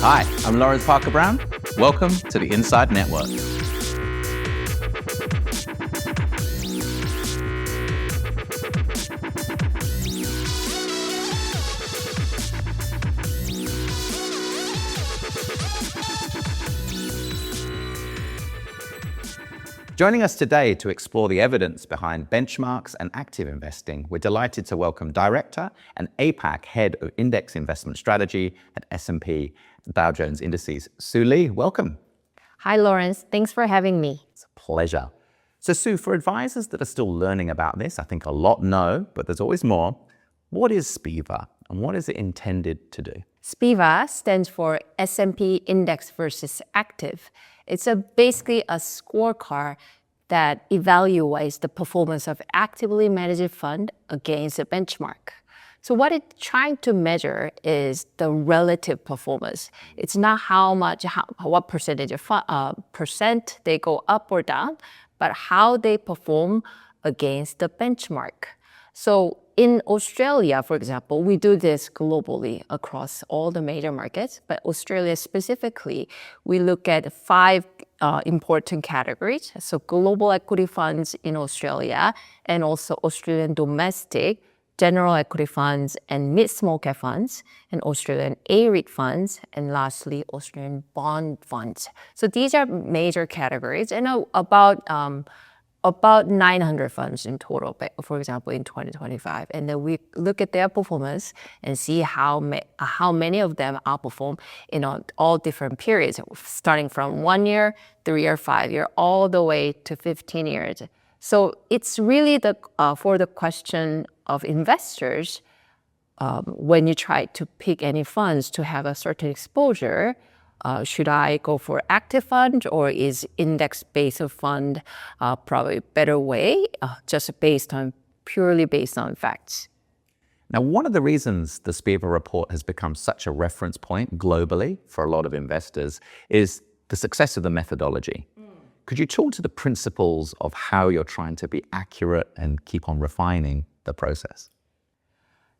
Hi, I'm Laurence Parker-Brown. Welcome to the Inside Network. Joining us today to explore the evidence behind benchmarks and active investing, we're delighted to welcome Director and APAC Head of Index Investment Strategy at S&P Dow Jones Indices, Sue Lee. Welcome. Hi, Laurence. Thanks for having me. It's a pleasure. So, Sue, for advisors that are still learning about this, I think a lot know, but there's always more. What is SPIVA and what is it intended to do? SPIVA stands for S&P Index versus Active. It's basically a scorecard that evaluates the performance of actively managed fund against a benchmark. So what it's trying to measure is the relative performance. It's not what percentage of percent they go up or down, but how they perform against the benchmark. So in Australia, for example, we do this globally across all the major markets, but Australia specifically, we look at 5 important categories. So global equity funds in Australia, and also Australian domestic general equity funds and mid-small cap funds, and Australian A-REIT funds, and lastly, Australian bond funds. So these are major categories, and about 900 funds in total, for example, in 2025. And then we look at their performance and see how many of them outperform in all different periods, starting from 1 year, 3 year, 5 year, all the way to 15 years. So it's really for the question of investors, when you try to pick any funds to have a certain exposure, should I go for active fund, or is index-based fund probably a better way, just purely based on facts? Now, one of the reasons the SPIVA report has become such a reference point globally for a lot of investors is the success of the methodology. Could you talk to the principles of how you're trying to be accurate and keep on refining the process?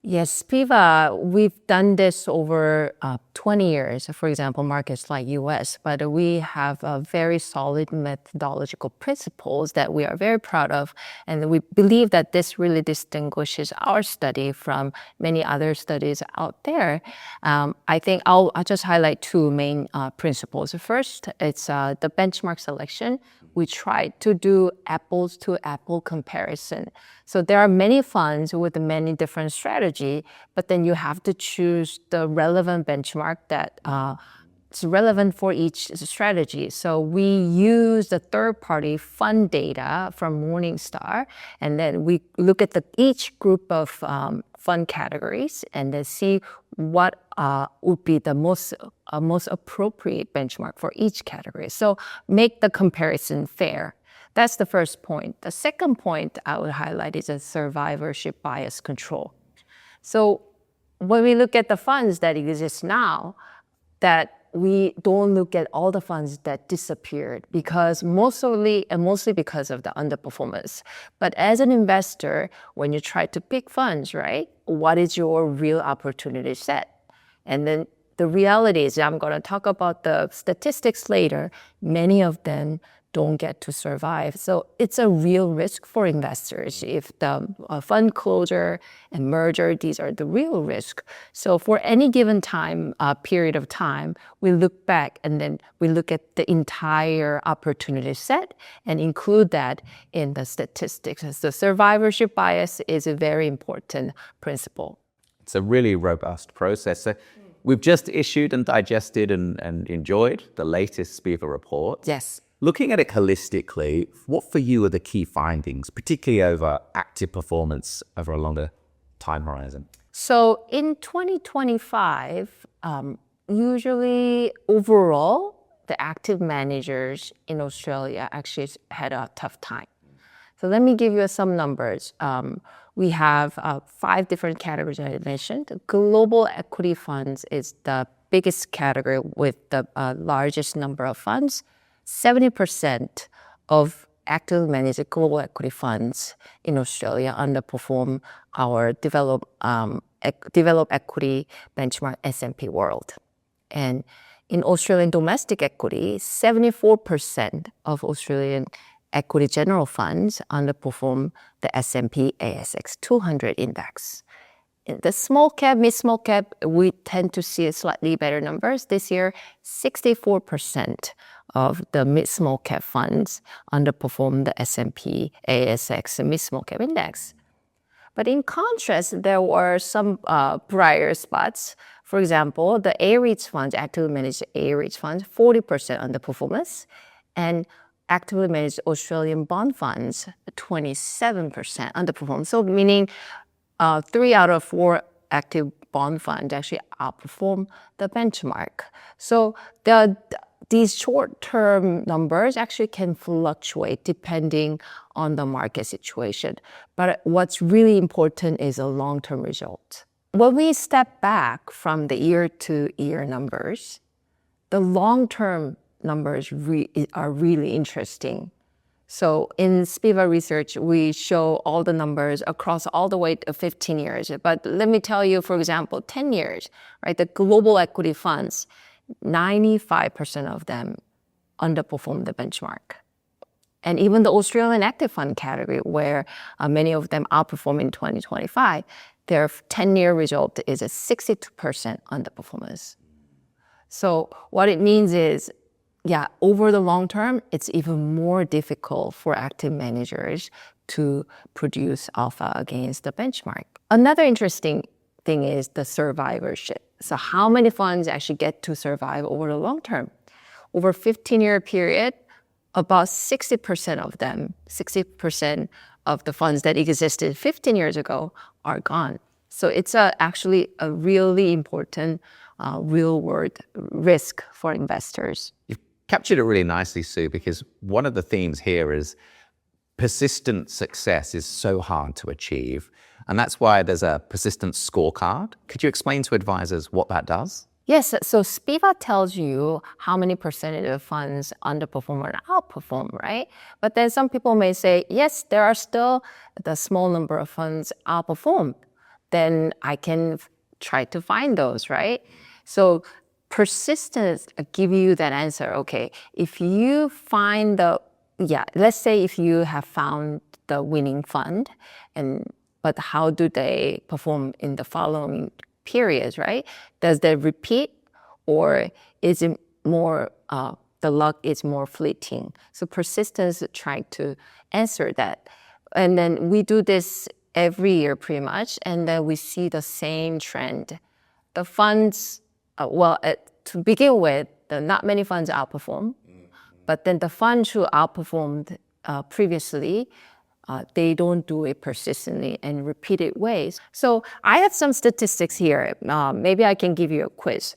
Yes, SPIVA, we've done this over 20 years, for example, markets like US, but we have very solid methodological principles that we are very proud of, and we believe that this really distinguishes our study from many other studies out there. I think I'll just highlight 2 main principles. First, it's the benchmark selection. We try to do apples to apple comparison. So there are many funds with many different strategies, but then you have to choose the relevant benchmark that is relevant for each strategy. So we use the third-party fund data from Morningstar, and then we look at each group of fund categories and then see what would be the most appropriate benchmark for each category. So make the comparison fair. That's the first point. The second point I would highlight is a survivorship bias control. So when we look at the funds that exist now, that we don't look at all the funds that disappeared mostly because of the underperformance. But as an investor, when you try to pick funds, right, what is your real opportunity set? And then the reality is, I'm going to talk about the statistics later, many of them don't get to survive. So it's a real risk for investors. If the fund closure and merger, these are the real risk. So for any given period of time, we look back and then we look at the entire opportunity set and include that in the statistics. So survivorship bias is a very important principle. It's a really robust process. So we've just issued and digested and enjoyed the latest SPIVA report. Yes. Looking at it holistically, what for you are the key findings, particularly over active performance over a longer time horizon? So in 2025, usually overall, the active managers in Australia actually had a tough time. So let me give you some numbers. We have 5 different categories I mentioned. Global equity funds is the biggest category with the largest number of funds. 70% of actively managed global equity funds in Australia underperform our developed equity benchmark S&P World. And In Australian domestic equity, 74% of Australian equity general funds underperform the S&P ASX 200 index. In the small cap, mid-small cap, we tend to see slightly better numbers. This year, 64% of the mid-small cap funds underperform the S&P ASX mid-small cap index. But in contrast, there were some brighter spots. For example, the A-REITs funds, actively managed A-REITs funds, 40% underperformance, and actively managed Australian bond funds, 27% underperform. So meaning 3 out of 4 active bond funds actually outperform the benchmark. So these short-term numbers actually can fluctuate depending on the market situation. But what's really important is a long-term result. When we step back from the year-to-year numbers, the long-term numbers are really interesting. So in SPIVA research, we show all the numbers across all the way to 15 years. But let me tell you, for example, 10 years, right? The global equity funds, 95% of them underperform the benchmark. And even the Australian active fund category, where many of them outperform in 2025, their 10-year result is a 62% underperformance. So what it means is, over the long term, it's even more difficult for active managers to produce alpha against the benchmark. Another interesting thing is the survivorship. So how many funds actually get to survive over the long term? Over a 15-year period, about 60% of them, 60% of the funds that existed 15 years ago are gone. So it's actually a really important real-world risk for investors. You've captured it really nicely, Sue, because one of the themes here is persistent success is so hard to achieve. And that's why there's a persistence scorecard. Could you explain to advisors what that does? Yes, so SPIVA tells you how many percentage of funds underperform or outperform, right? But then some people may say, yes, there are still the small number of funds outperform. Then I can try to find those, right? So persistence give you that answer. Okay, if you find let's say if you have found the winning fund, but how do they perform in the following periods, right? Does they repeat, or is it more, the luck is more fleeting? So persistence trying to answer that. And then we do this every year pretty much, and then we see the same trend. The funds, to begin with, not many funds outperform, but then the funds who outperformed previously, they don't do it persistently and repeated ways. So I have some statistics here. Maybe I can give you a quiz.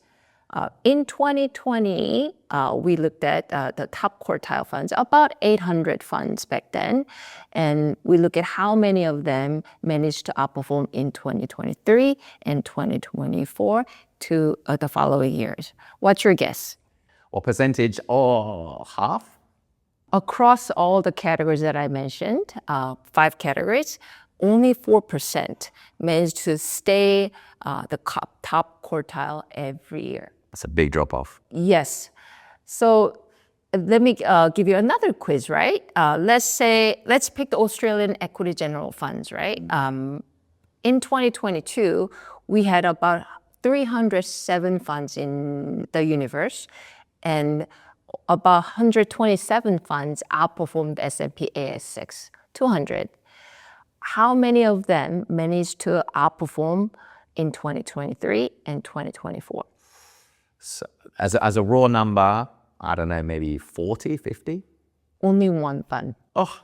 In 2020, we looked at the top quartile funds, about 800 funds back then. And we look at how many of them managed to outperform in 2023 and 2024 to the following years. What's your guess? What percentage? Or half? Across all the categories that I mentioned, 5 categories, only 4% managed to stay the top quartile every year. That's a big drop off. Yes. So let me give you another quiz, right? Let's pick the Australian equity general funds, right? In 2022, we had about 307 funds in the universe, and about 127 funds outperformed the S&P ASX 200. How many of them managed to outperform in 2023 and 2024? So as a raw number, I don't know, maybe 40, 50? Only one fund. Oh,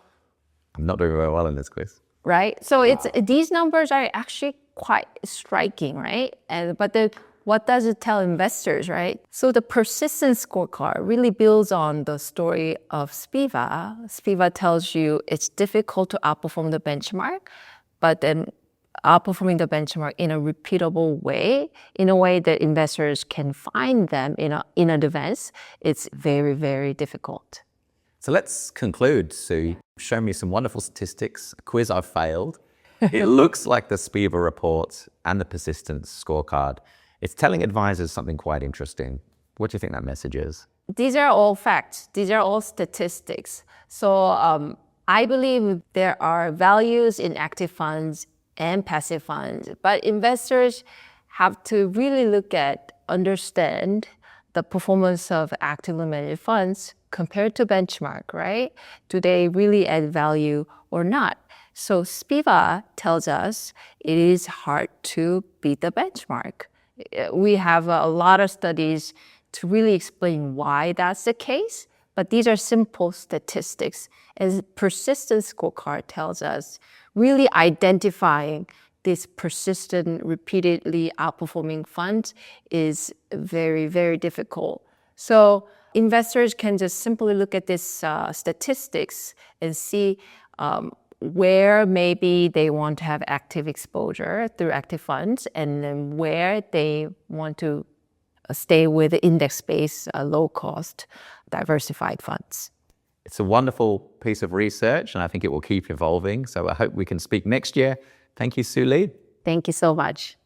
I'm not doing very well in this quiz. Right? So these numbers are actually quite striking, right? But what does it tell investors, right? So the persistence scorecard really builds on the story of SPIVA. SPIVA tells you it's difficult to outperform the benchmark, but then outperforming the benchmark in a repeatable way, in a way that investors can find them in advance, it's very, very difficult. So let's conclude, Sue. Show me some wonderful statistics, a quiz I've failed. It looks like the SPIVA report and the persistence scorecard. It's telling advisors something quite interesting. What do you think that message is? These are all facts. These are all statistics. So I believe there are values in active funds and passive funds, but investors have to really understand the performance of actively managed funds compared to benchmark, right? Do they really add value or not? So SPIVA tells us it is hard to beat the benchmark. We have a lot of studies to really explain why that's the case, but these are simple statistics. As persistence scorecard tells us, really identifying this persistent, repeatedly outperforming fund is very, very difficult. So investors can just simply look at this statistics and see where maybe they want to have active exposure through active funds, and then where they want to stay with index-based, low-cost, diversified funds. It's a wonderful piece of research, and I think it will keep evolving. So I hope we can speak next year. Thank you, Sue Lee. Thank you so much.